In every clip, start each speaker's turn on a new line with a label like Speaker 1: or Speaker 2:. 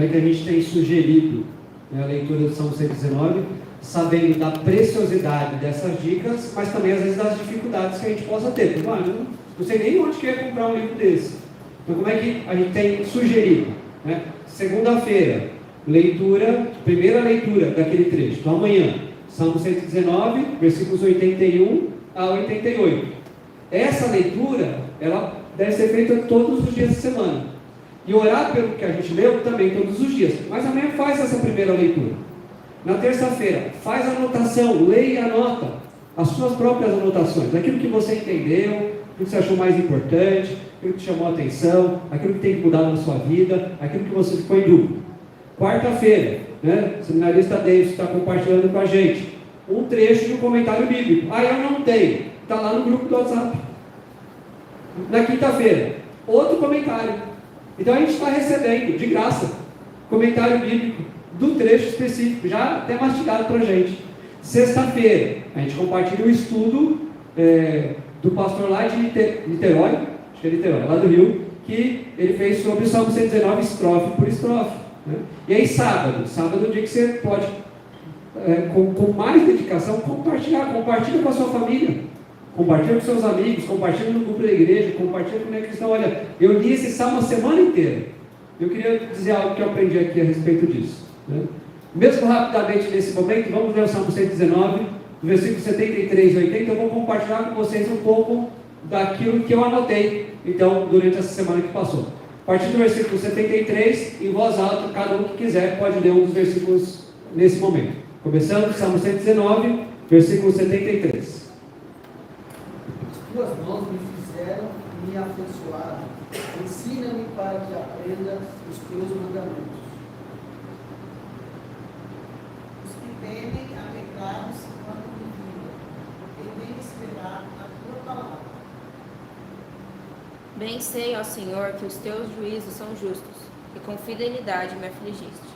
Speaker 1: como é que a gente tem sugerido, né, a leitura do Salmo 119, sabendo da preciosidade dessas dicas, mas também às vezes das dificuldades que a gente possa ter. Porque, não sei nem onde que eu ia comprar um livro desse. Então, como é que a gente tem sugerido? Né? Segunda-feira, primeira leitura daquele trecho. Então, amanhã, Salmo 119, versículos 81 a 88. Essa leitura, ela deve ser feita todos os dias da semana. E orar pelo que a gente leu também todos os dias. Mas amanhã faz essa primeira leitura. Na terça-feira, faz a anotação, leia e anota as suas próprias anotações, aquilo que você entendeu, aquilo que você achou mais importante, aquilo que te chamou a atenção, aquilo que tem que mudar na sua vida, aquilo que você ficou em dúvida. Quarta-feira, né, o seminarista Davis está compartilhando com a gente um trecho de um comentário bíblico. Eu não tenho, está lá no grupo do WhatsApp. Na quinta-feira, outro comentário. Então a gente está recebendo, de graça, comentário bíblico do trecho específico, já até mastigado para a gente. Sexta-feira, a gente compartilha o estudo do pastor lá de Niterói, acho que é Niterói, lá do Rio, que ele fez sobre o Salmo 119, estrofe por estrofe. Né? E aí sábado é o dia que você pode, com mais dedicação, compartilha com a sua família, compartilha com seus amigos, compartilha no grupo da igreja, compartilha com o cristão. Olha, eu li esse salmo a semana inteira. Eu queria dizer algo que eu aprendi aqui a respeito disso. Né? Mesmo rapidamente nesse momento, vamos ler o Salmo 119, versículos 73 e 80. Eu vou compartilhar com vocês um pouco daquilo que eu anotei, então, durante essa semana que passou. A partir do versículo 73, em voz alta, cada um que quiser pode ler um dos versículos nesse momento. Começando, Salmo 119, versículo 73.
Speaker 2: Tuas mãos me fizeram e me afeiçoaram. Ensina-me para que aprenda os teus mandamentos.
Speaker 3: Os que temem alegraram-se quando me viram, porque bem esperar a tua palavra.
Speaker 4: Bem sei, ó Senhor, que os teus juízos são justos, e com fidelidade me afligiste.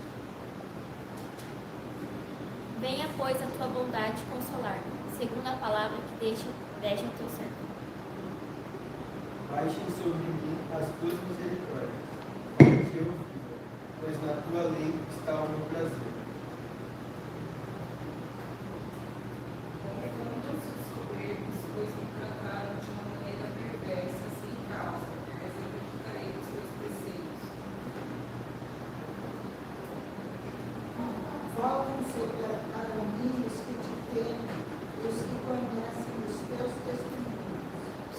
Speaker 5: Venha, pois, a tua bondade consolar-me, segundo a palavra que deixa o teu servo.
Speaker 6: Baixem sobre mim as tuas misericórdias, para que eu viva, pois na tua lei está o meu prazer.
Speaker 3: Confundos os soberbos, pois me trataram de uma maneira perversa, sem causa, mas eu meditarei nos teus preceitos.
Speaker 7: Voltam sobre a mim os que te temem, os que conhecem os teus testemunhos.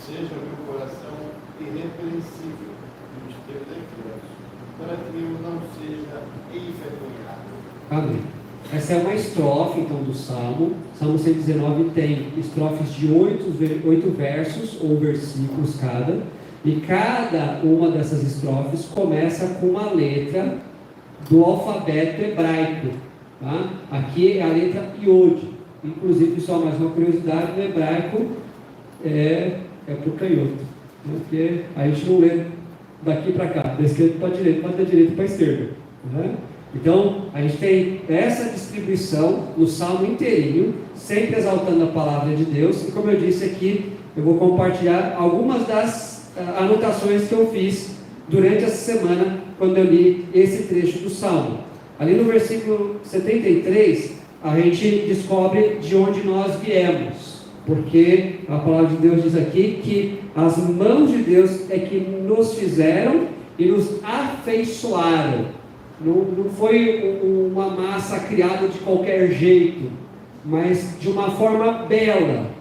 Speaker 6: Seja o meu coração irrepreensível nos teus decretos, para que eu não seja envergonhado.
Speaker 1: Amém. Essa é uma estrofe, então, do Salmo. Salmo 119 tem estrofes de 8 versos ou versículos cada, e cada uma dessas estrofes começa com uma letra do alfabeto hebraico. Tá? Aqui é a letra Iod. Inclusive, só mais uma curiosidade, no hebraico é para o canhoto, né? Porque a gente não lê daqui para cá, da esquerda para a direita, mas da direita para a esquerda. Né? Então, a gente tem essa distribuição no salmo inteirinho, sempre exaltando a palavra de Deus. E como eu disse aqui, eu vou compartilhar algumas das anotações que eu fiz durante essa semana, quando eu li esse trecho do salmo. Ali no versículo 73, a gente descobre de onde nós viemos, porque a palavra de Deus diz aqui que as mãos de Deus é que nos fizeram e nos afeiçoaram. Não foi uma massa criada de qualquer jeito, mas de uma forma bela,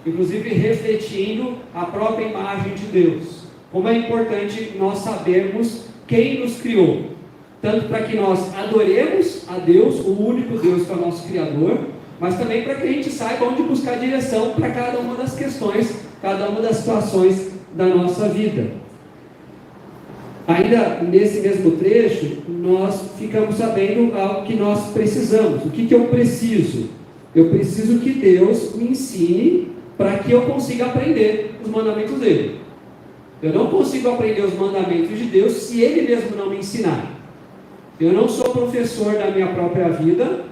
Speaker 1: inclusive refletindo a própria imagem de Deus. Como é importante nós sabermos quem nos criou, tanto para que nós adoremos a Deus, o único Deus que é o nosso Criador, mas também para que a gente saiba onde buscar direção para cada uma das questões, cada uma das situações da nossa vida. Ainda nesse mesmo trecho, nós ficamos sabendo algo que nós precisamos. O que eu preciso? Eu preciso que Deus me ensine para que eu consiga aprender os mandamentos dele. Eu não consigo aprender os mandamentos de Deus se Ele mesmo não me ensinar. Eu não sou professor da minha própria vida,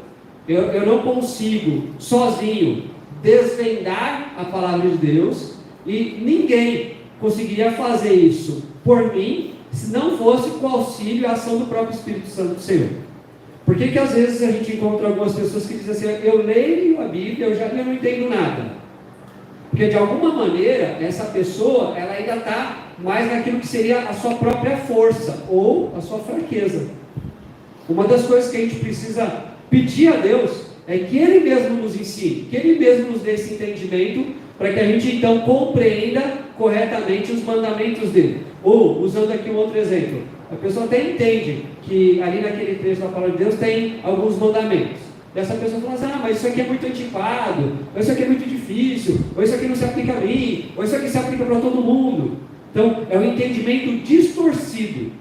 Speaker 1: eu não consigo sozinho desvendar a palavra de Deus, e ninguém conseguiria fazer isso por mim se não fosse com o auxílio e a ação do próprio Espírito Santo do Senhor. Por que às vezes a gente encontra algumas pessoas que dizem assim, eu leio a Bíblia, eu não entendo nada? Porque de alguma maneira, essa pessoa, ela ainda está mais naquilo que seria a sua própria força, ou a sua fraqueza. Uma das coisas que a gente precisa pedir a Deus, é que Ele mesmo nos ensine, que Ele mesmo nos dê esse entendimento, para que a gente então compreenda corretamente os mandamentos dele. Ou, usando aqui um outro exemplo, a pessoa até entende que ali naquele trecho da palavra de Deus tem alguns mandamentos. E essa pessoa fala assim, mas isso aqui é muito antiquado, ou isso aqui é muito difícil, ou isso aqui não se aplica a mim, ou isso aqui se aplica para todo mundo. Então, é um entendimento distorcido.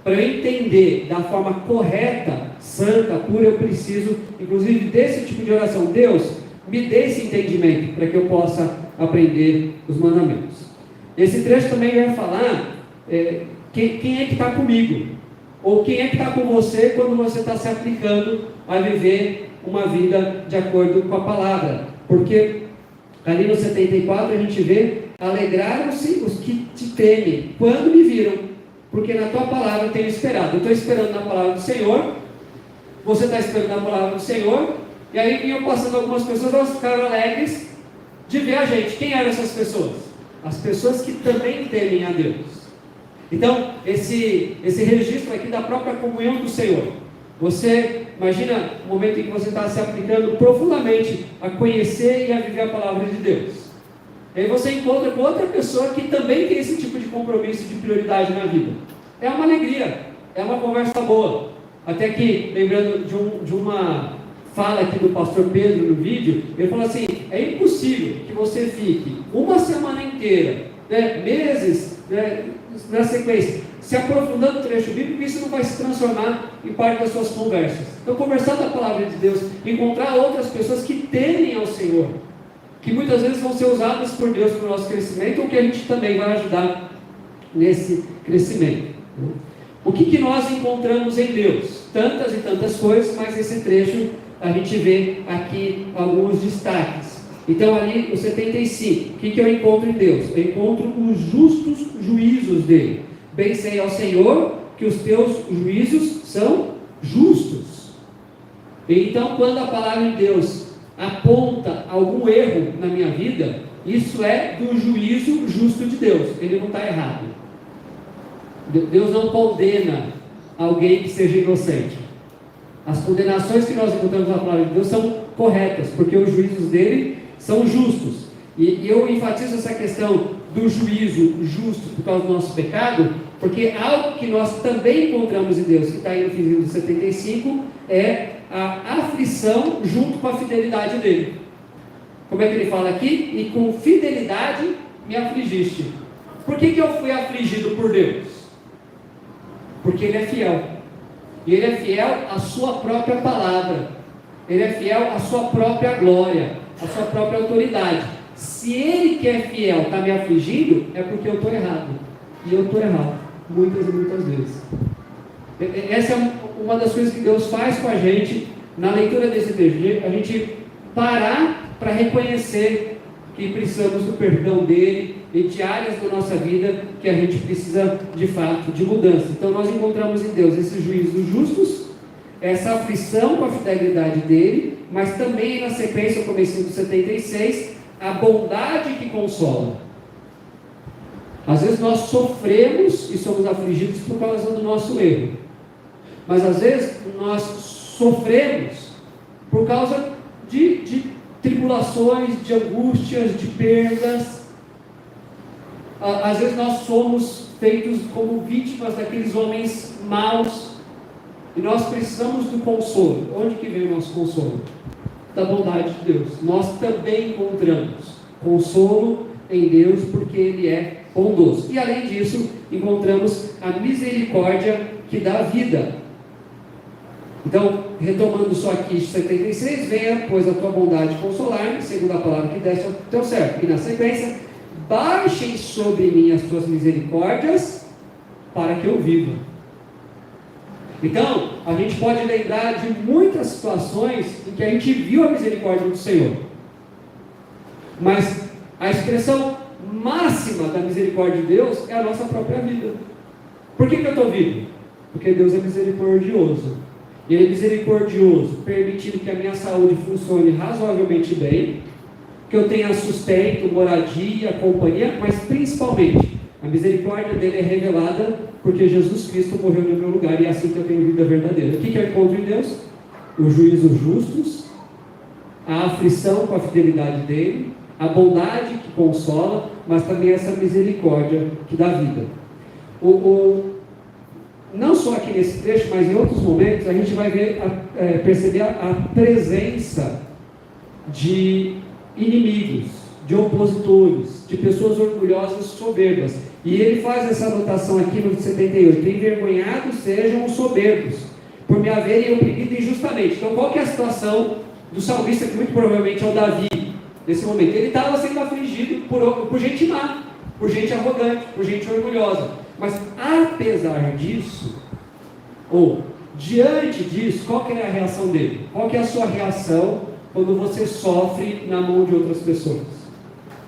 Speaker 1: Para eu entender da forma correta, santa, pura, eu preciso, inclusive, desse tipo de oração. Deus, me dê esse entendimento, para que eu possa aprender os mandamentos. Esse trecho também vai falar quem é que está comigo, ou quem é que está com você quando você está se aplicando a viver uma vida de acordo com a palavra. Porque ali no 74 a gente vê, alegraram-se os que te temem, quando me viram, porque na tua palavra eu tenho esperado. Eu estou esperando na palavra do Senhor, você está esperando na palavra do Senhor, e aí vinham passando algumas pessoas, elas ficaram alegres de ver a gente. Quem eram essas pessoas? As pessoas que também temem a Deus. Então, esse registro aqui da própria comunhão do Senhor. Você imagina o momento em que você está se aplicando profundamente a conhecer e a viver a palavra de Deus. E aí você encontra com outra pessoa que também tem esse tipo de compromisso, de prioridade na vida. É uma alegria, é uma conversa boa. Até que, lembrando de uma fala aqui do pastor Pedro no vídeo, ele falou assim, é impossível que você fique uma semana inteira, meses, na sequência, se aprofundando no trecho bíblico, isso não vai se transformar em parte das suas conversas. Então, conversar da palavra de Deus, encontrar outras pessoas que temem ao Senhor, que muitas vezes vão ser usadas por Deus para o nosso crescimento, ou que a gente também vai ajudar nesse crescimento. O que nós encontramos em Deus? Tantas e tantas coisas, mas esse trecho a gente vê aqui alguns destaques. Então ali o 75, o que eu encontro em Deus? Eu encontro os justos juízos dele. Bem sei ao Senhor que os teus juízos são justos. Então quando a palavra de Deus aponta algum erro na minha vida, isso é do juízo justo de Deus. Ele não está errado. Deus não condena alguém que seja inocente. As condenações que nós encontramos na palavra de Deus são corretas, porque os juízos dele são justos. E eu enfatizo essa questão do juízo justo por causa do nosso pecado, porque algo que nós também encontramos em Deus, que está aí no finzinho do 75, é a aflição junto com a fidelidade dele. Como é que ele fala aqui? E com fidelidade me afligiste. Por que eu fui afligido por Deus? Porque Ele é fiel. E Ele é fiel à sua própria palavra. Ele é fiel à sua própria glória, à sua própria autoridade. Se Ele que é fiel está me afligindo, é porque eu estou errado. E eu estou errado, muitas e muitas vezes. Essa é uma das coisas que Deus faz com a gente na leitura desse texto. A gente parar para reconhecer que precisamos do perdão dele e de áreas da nossa vida que a gente precisa de fato de mudança. Então nós encontramos em Deus esses juízos justos, essa aflição com a fidelidade dele, mas também na sequência, o comecinho do 76, a bondade que consola. Às vezes nós sofremos e somos afligidos por causa do nosso erro, mas às vezes nós sofremos por causa de tribulações, de angústias, de perdas. Às vezes nós somos feitos como vítimas daqueles homens maus, e nós precisamos do consolo. Onde que vem o nosso consolo? Da bondade de Deus. Nós também encontramos consolo em Deus, porque Ele é bondoso. E além disso, encontramos a misericórdia que dá vida. Então, retomando só aqui 76, venha, pois, a tua bondade consolar-me, segundo a palavra que deste ao teu servo. E na sequência, baixem sobre mim as tuas misericórdias, para que eu viva. Então, a gente pode lembrar de muitas situações em que a gente viu a misericórdia do Senhor. Mas a expressão máxima da misericórdia de Deus é a nossa própria vida. Por que eu estou vivo? Porque Deus é misericordioso. E Ele é misericordioso, permitindo que a minha saúde funcione razoavelmente bem, que eu tenha sustento, moradia, companhia, mas principalmente, a misericórdia dele é revelada porque Jesus Cristo morreu no meu lugar, e é assim que eu tenho vida verdadeira. O que eu encontro em Deus? Os juízos justos, a aflição com a fidelidade dele, a bondade que consola, mas também essa misericórdia que dá vida. Não só aqui nesse trecho, mas em outros momentos, a gente vai ver, perceber a presença de inimigos, de opositores, de pessoas orgulhosas e soberbas. E ele faz essa anotação aqui no 78: envergonhados sejam os soberbos, por me haverem oprimido injustamente. Então, qual que é a situação do salmista, que muito provavelmente é o Davi, nesse momento? Ele estava sendo afligido por gente má, por gente arrogante, por gente orgulhosa. Mas, apesar disso, ou diante disso, qual que é a reação dele? Qual que é a sua reação quando você sofre na mão de outras pessoas?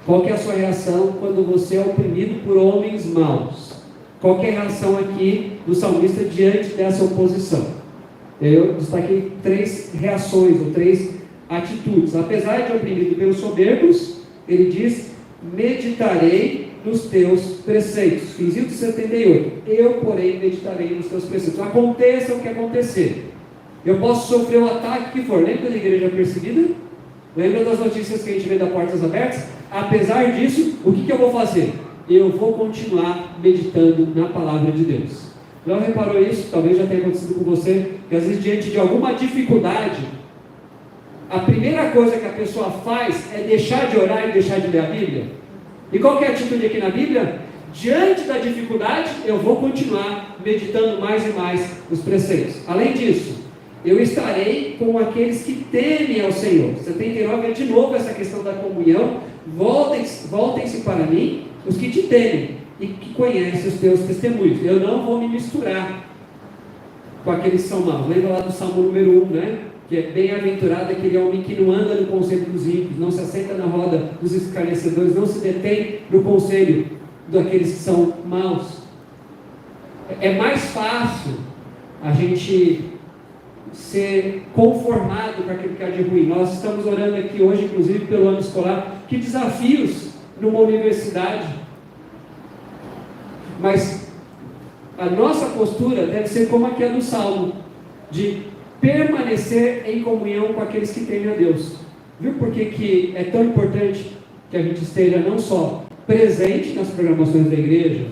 Speaker 1: Qual que é a sua reação quando você é oprimido por homens maus? Qual que é a reação aqui do salmista diante dessa oposição? Eu destaquei 3 reações, ou 3 atitudes. Apesar de oprimido pelos soberbos, ele diz: meditarei nos teus preceitos. Finzinho de 78. Eu, porém, meditarei nos teus preceitos. Aconteça o que acontecer. Eu posso sofrer o ataque que for. Lembra da igreja perseguida? Lembra das notícias que a gente vê da Portas Abertas? Apesar disso, o que eu vou fazer? Eu vou continuar meditando na palavra de Deus. Já reparou isso? Talvez já tenha acontecido com você, que às vezes diante de alguma dificuldade, a primeira coisa que a pessoa faz é deixar de orar e deixar de ler a Bíblia. E qual que é a atitude aqui na Bíblia? Diante da dificuldade, eu vou continuar meditando mais e mais os preceitos. Além disso, eu estarei com aqueles que temem ao Senhor. 79 é de novo essa questão da comunhão. Voltem-se para mim os que te temem e que conhecem os teus testemunhos. Eu não vou me misturar com aqueles que são maus. Lembra lá do Salmo número 1, né? Que é bem-aventurado aquele homem que não anda no conselho dos ímpios, não se assenta na roda dos escarnecedores, não se detém no conselho daqueles que são maus. É mais fácil a gente ser conformado com aquilo que há de ruim. Nós estamos orando aqui hoje, inclusive, pelo ano escolar. Que desafios numa universidade! Mas a nossa postura deve ser como a que é do Salmo, de permanecer em comunhão com aqueles que temem a Deus. Viu por que é tão importante que a gente esteja não só presente nas programações da igreja,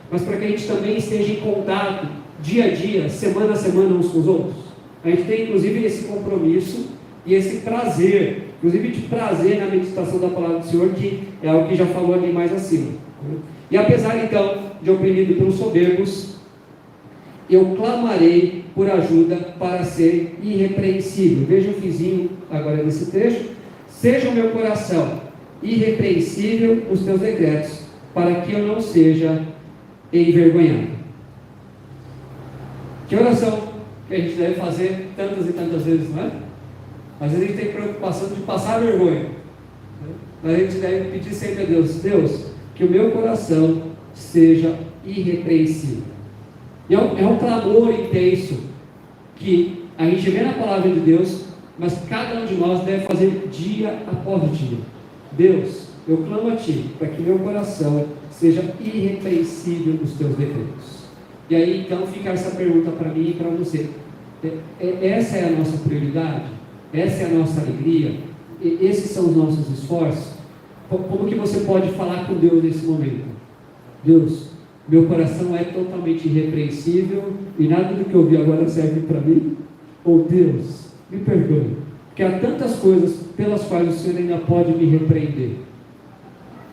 Speaker 1: mas para que a gente também esteja em contato dia a dia, semana a semana, uns com os outros? A gente tem inclusive esse compromisso e esse prazer, inclusive de prazer na meditação da palavra do Senhor, que é algo que já falou ali mais acima. E apesar então de oprimido pelos soberbos, eu clamarei por ajuda para ser irrepreensível. Veja o finzinho agora desse trecho. Seja o meu coração irrepreensível os teus decretos, para que eu não seja envergonhado. Que oração que a gente deve fazer tantas e tantas vezes, não é? Às vezes a gente tem preocupação de passar vergonha, mas a gente deve pedir sempre a Deus: Deus, que o meu coração seja irrepreensível. E é um clamor intenso que a gente vê na palavra de Deus, mas cada um de nós deve fazer dia após dia. Deus, eu clamo a Ti para que meu coração seja irrepreensível nos Teus decretos. E aí então fica essa pergunta para mim e para você: essa é a nossa prioridade? Essa é a nossa alegria? Esses são os nossos esforços? Como que você pode falar com Deus nesse momento? Deus, meu coração é totalmente irrepreensível e nada do que eu vi agora serve para mim? Ou Deus, me perdoe, porque há tantas coisas pelas quais o Senhor ainda pode me repreender.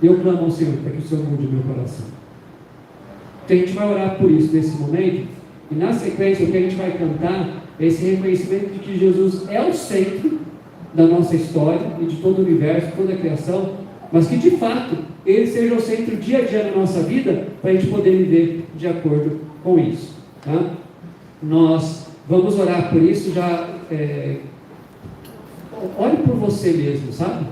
Speaker 1: E eu clamo ao Senhor para que o Senhor mude meu coração. Então a gente vai orar por isso nesse momento, e na sequência o que a gente vai cantar é esse reconhecimento de que Jesus é o centro da nossa história e de todo o universo, toda a criação, mas que de fato Ele seja o centro dia a dia da nossa vida, para a gente poder viver de acordo com isso. Tá? Nós vamos orar por isso. Já ore por você mesmo, sabe?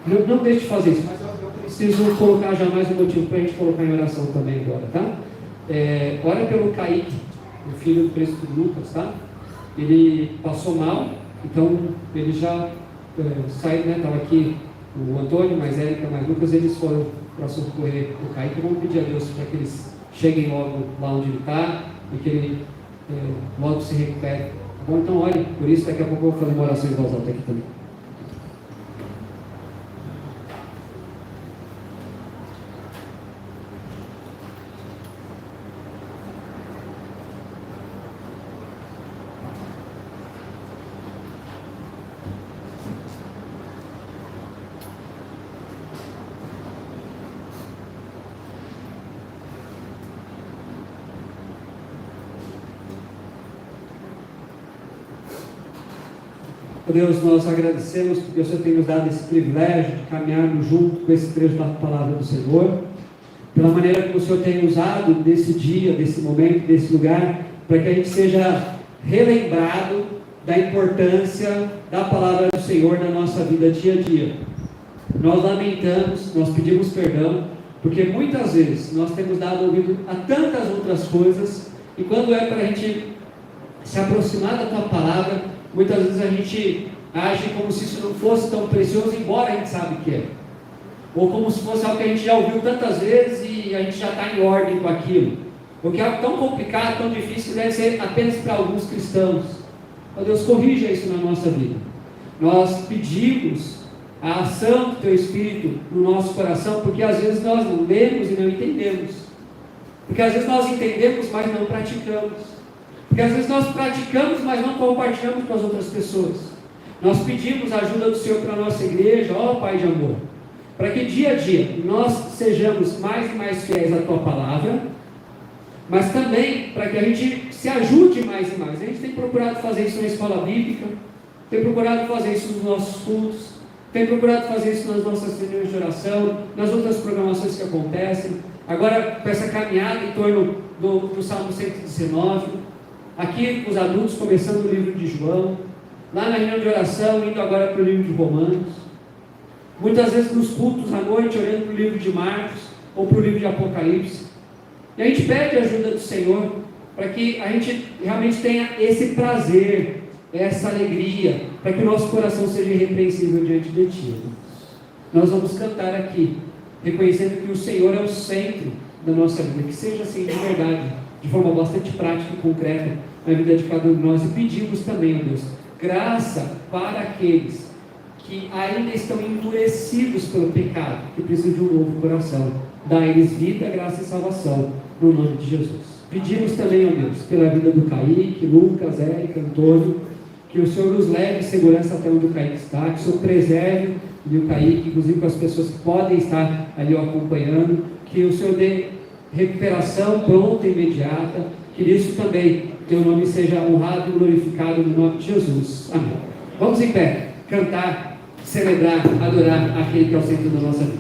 Speaker 1: Não deixe de fazer isso, mas eu preciso colocar já mais um motivo para a gente colocar em oração também agora, tá? ora pelo Kaique, o filho do presbítero Lucas, tá? Ele passou mal, então ele já saiu, né? Estava aqui o Antônio, mais Érica, mais Lucas, eles foram para socorrer o Kaique. Vamos pedir a Deus para que eles cheguem logo lá onde ele está e que ele logo se recupere. Tá bom? Então, olhe, por isso daqui a pouco eu vou fazer uma oração em voz alta aqui também. Deus, nós agradecemos porque o Senhor tem nos dado esse privilégio de caminharmos junto com esse trecho da palavra do Senhor, pela maneira como o Senhor tem usado desse dia, desse momento, desse lugar, para que a gente seja relembrado da importância da palavra do Senhor na nossa vida dia a dia. Nós lamentamos, nós pedimos perdão, porque muitas vezes nós temos dado ouvido a tantas outras coisas, e quando é para a gente se aproximar da Tua palavra, muitas vezes a gente age como se isso não fosse tão precioso, embora a gente sabe que é. Ou como se fosse algo que a gente já ouviu tantas vezes e a gente já está em ordem com aquilo. Porque é algo tão complicado, tão difícil, deve ser apenas para alguns cristãos. Ó Deus, corrija isso na nossa vida. Nós pedimos a ação do Teu Espírito no nosso coração, porque às vezes nós não lemos e não entendemos. Porque às vezes nós entendemos, mas não praticamos. Porque às vezes nós praticamos, mas não compartilhamos com as outras pessoas. Nós pedimos a ajuda do Senhor para a nossa igreja, ó Pai de amor, para que dia a dia nós sejamos mais e mais fiéis à Tua palavra, mas também para que a gente se ajude mais e mais. A gente tem procurado fazer isso na escola bíblica, tem procurado fazer isso nos nossos cultos, tem procurado fazer isso nas nossas reuniões de oração, nas outras programações que acontecem, agora com essa caminhada em torno do Salmo 119, aqui com os adultos, começando o livro de João, lá na reunião de oração, indo agora para o livro de Romanos, muitas vezes nos cultos à noite, olhando para o livro de Marcos, ou para o livro de Apocalipse, e a gente pede a ajuda do Senhor, para que a gente realmente tenha esse prazer, essa alegria, para que o nosso coração seja irrepreensível diante de Ti. Nós vamos cantar aqui, reconhecendo que o Senhor é o centro da nossa vida, que seja assim de verdade, de forma bastante prática e concreta na vida de cada um de nós, e pedimos também, ó Deus, graça para aqueles que ainda estão endurecidos pelo pecado, que precisam de um novo coração. Dá a eles vida, graça e salvação, no nome de Jesus. Pedimos também, ó Deus, pela vida do Kaique, Lucas, Érica, Antônio, que o Senhor nos leve em segurança até onde o Kaique está, que o Senhor preserve o Kaique, inclusive com as pessoas que podem estar ali acompanhando, que o Senhor dê recuperação pronta e imediata, que isso também, Teu nome seja honrado e glorificado no nome de Jesus. Amém. Vamos em pé, cantar, celebrar, adorar aquele que é o centro da nossa vida.